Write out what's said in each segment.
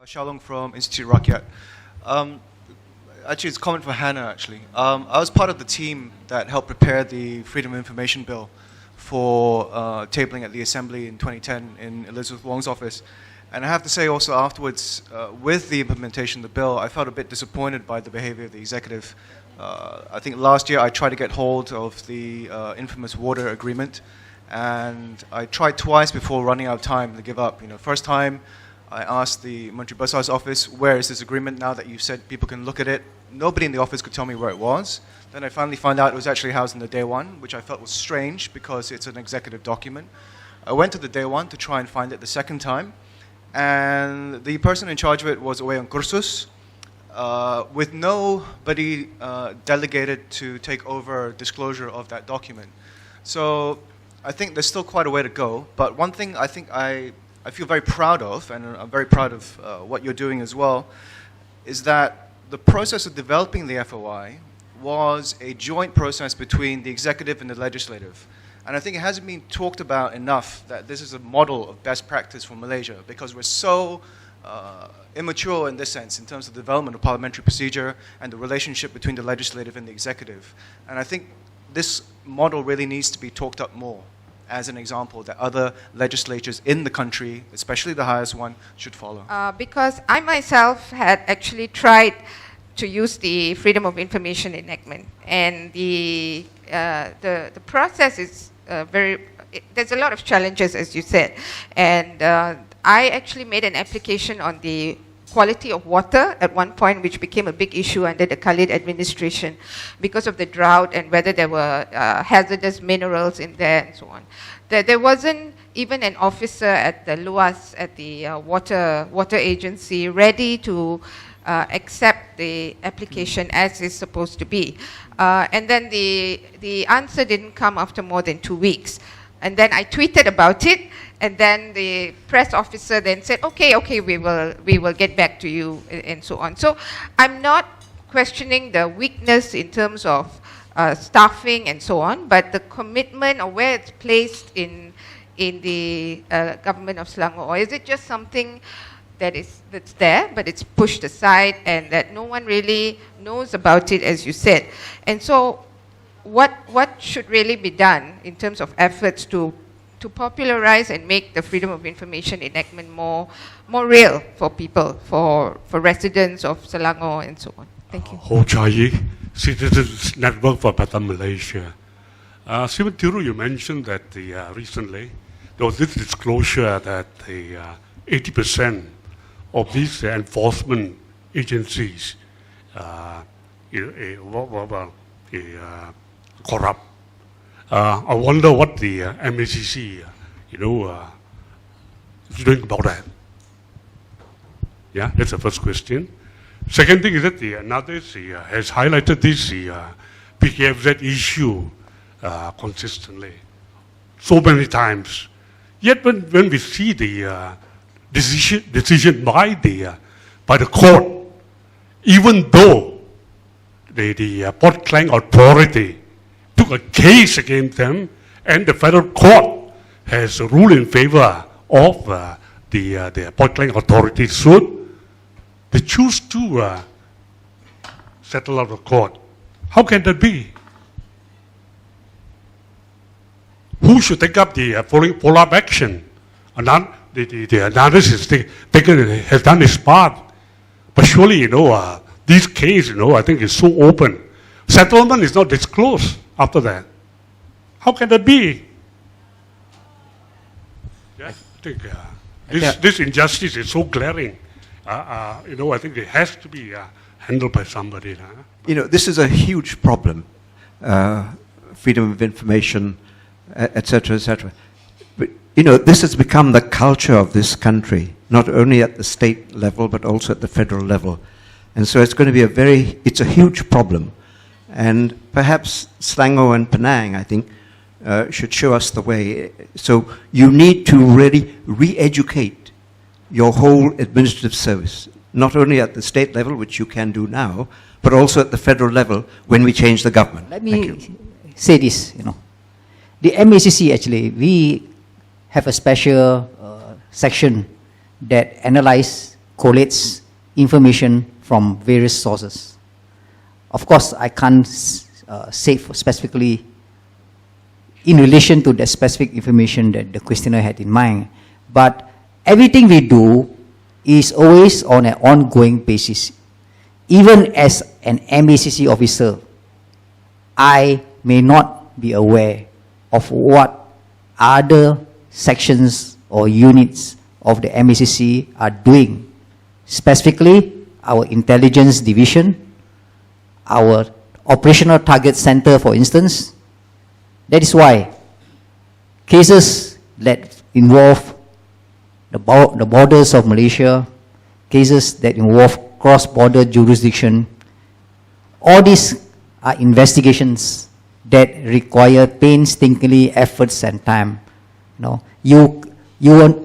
Shalom from Mediarakyat. Actually, it's a comment for Hannah, actually. I was part of the team that helped prepare the Freedom of Information Bill for tabling at the Assembly in 2010 in Elizabeth Wong's office. And I have to say also afterwards, with the implementation of the bill, I felt a bit disappointed by the behavior of the executive. I think last year I tried to get hold of the infamous water agreement, and I tried twice before running out of time to give up. First time, I asked the Menteri Besar's office, where is this agreement now that you said people can look at it? Nobody in the office could tell me where it was. Then I finally found out it was actually housed in the Day One, which I felt was strange because it's an executive document. I went to the Day One to try and find it the second time, and the person in charge of it was away on kursus, with nobody delegated to take over disclosure of that document. So I think there's still quite a way to go, but one thing I think I feel very proud of, and I'm very proud of what you're doing as well, is that the process of developing the FOI was a joint process between the executive and the legislative. And I think it hasn't been talked about enough that this is a model of best practice for Malaysia, because we're so immature in this sense in terms of the development of parliamentary procedure and the relationship between the legislative and the executive. And I think this model really needs to be talked up more as an example that other legislatures in the country, especially the highest one, should follow. Because I myself had actually tried to use the Freedom of Information enactment, and the process is there's a lot of challenges, as you said, and I actually made an application on the quality of water at one point, which became a big issue under the Khalid administration because of the drought and whether there were hazardous minerals in there and so on. There wasn't even an officer at the LUAS, at the water agency, ready to accept the application as is supposed to be. And then the answer didn't come after more than 2 weeks. And then I tweeted about it, and then the press officer then said, okay, we will get back to you, and so on. So I'm not questioning the weakness in terms of staffing and so on, but the commitment or where it's placed in the government of Selangor, or is it just something that's there, but it's pushed aside and that no one really knows about it, as you said. And so what should really be done in terms of efforts to popularize and make the Freedom of Information enactment more real for people, for residents of Selangor and so on? Thank you. Ho Chai, Citizens Network for Better Malaysia. Simon Tiru, you mentioned that recently there was this disclosure that 80% of these enforcement agencies corrupt. I wonder what the MACC, is doing about that. Yeah, that's the first question. Second thing is that another has highlighted this PKFZ issue consistently, so many times. Yet when we see the decision by the court, even though the Port Klang Authority took a case against them, and the federal court has ruled in favor of the Port Klang Authority suit, they choose to settle out of court. How can that be? Who should take up the follow-up action? The analysis has done its part. But surely, this case, I think is so open. Settlement is not disclosed after that. How can that be? Yeah, I think this injustice is so glaring. I think it has to be handled by somebody. This is a huge problem, freedom of information, etc., etc. But, this has become the culture of this country, not only at the state level, but also at the federal level. And so it's going to be it's a huge problem. And perhaps Selangor and Penang, I think, should show us the way. So you need to really re-educate your whole administrative service, not only at the state level, which you can do now, but also at the federal level when we change the government. Let me say this, The MACC, actually, we have a special section that analyzes collates information from various sources. Of course, I can't say specifically in relation to the specific information that the questioner had in mind, but everything we do is always on an ongoing basis. Even as an MACC officer, I may not be aware of what other sections or units of the MACC are doing. Specifically, our intelligence division, our operational target center, for instance. That is why cases that involve the borders of Malaysia, cases that involve cross-border jurisdiction, all these are investigations that require painstakingly efforts and time.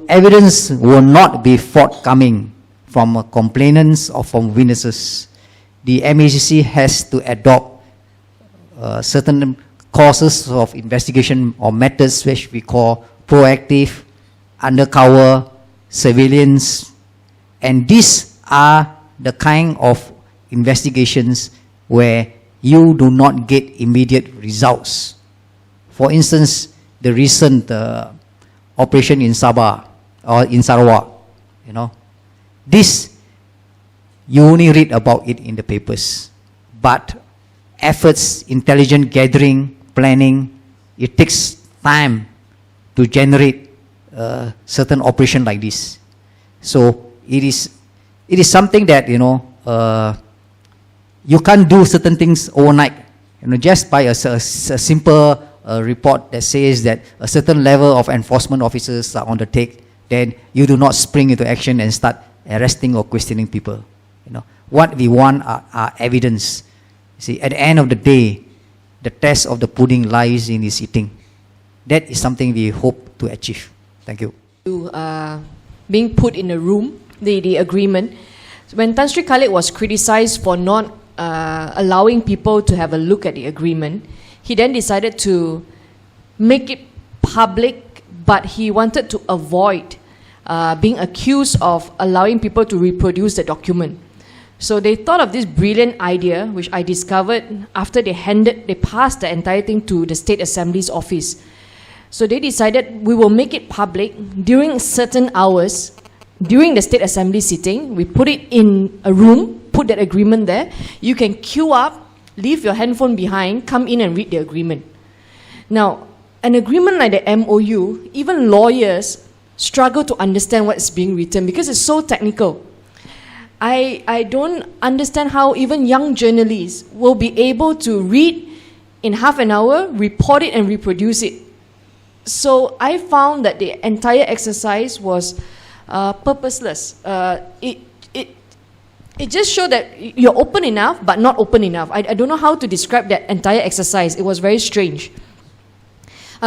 Evidence will not be forthcoming from complainants or from witnesses. The MACC has to adopt certain courses of investigation or methods which we call proactive, undercover, surveillance, and these are the kind of investigations where you do not get immediate results. For instance, the recent operation in Sabah or in Sarawak, this you only read about it in the papers, but efforts, intelligent gathering, planning, it takes time to generate certain operation like this. So it is something that you can't do certain things overnight. Just by a simple report that says that a certain level of enforcement officers are on the take, then you do not spring into action and start arresting or questioning people. What we want are evidence. See, at the end of the day, the test of the pudding lies in its eating. That is something we hope to achieve. Thank you. Being put in a room, the agreement. When Tan Sri Khalid was criticized for not allowing people to have a look at the agreement, he then decided to make it public, but he wanted to avoid being accused of allowing people to reproduce the document. So they thought of this brilliant idea, which I discovered after they passed the entire thing to the State Assembly's office. So they decided we will make it public during certain hours, during the State Assembly sitting. We put it in a room, put that agreement there. You can queue up, leave your handphone behind, come in and read the agreement. Now, an agreement like the MOU, even lawyers struggle to understand what's being written because it's so technical. I don't understand how even young journalists will be able to read in half an hour, report it and reproduce it. So I found that the entire exercise was purposeless. It just showed that you're open enough, but not open enough. I don't know how to describe that entire exercise. It was very strange.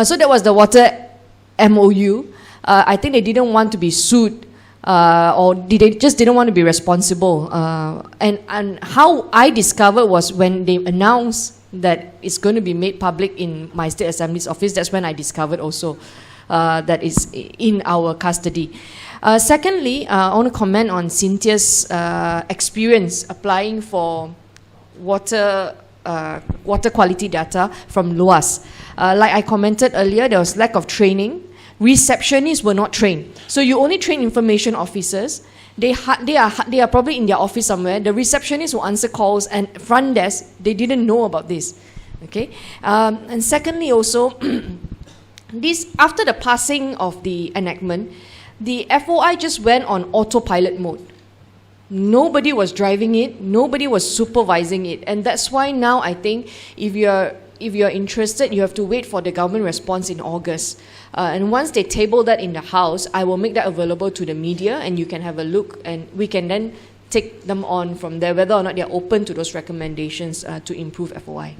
So that was the water MOU. I think they didn't want to be sued, or they just didn't want to be responsible. And how I discovered was when they announced that it's going to be made public in my State Assembly's office. That's when I discovered also that it's in our custody. Secondly, I want to comment on Cynthia's experience applying for water quality data from LOAS. Like I commented earlier, there was lack of training. Receptionists were not trained. So you only train information officers. They are probably in their office somewhere. The receptionists will answer calls, and front desk, they didn't know about this. Okay. And secondly also, after the passing of the enactment, the FOI just went on autopilot mode. Nobody was driving it, nobody was supervising it, and that's why now I think if you're interested, you have to wait for the government response in August. And once they table that in the House, I will make that available to the media, and you can have a look, and we can then take them on from there, whether or not they're open to those recommendations to improve FOI.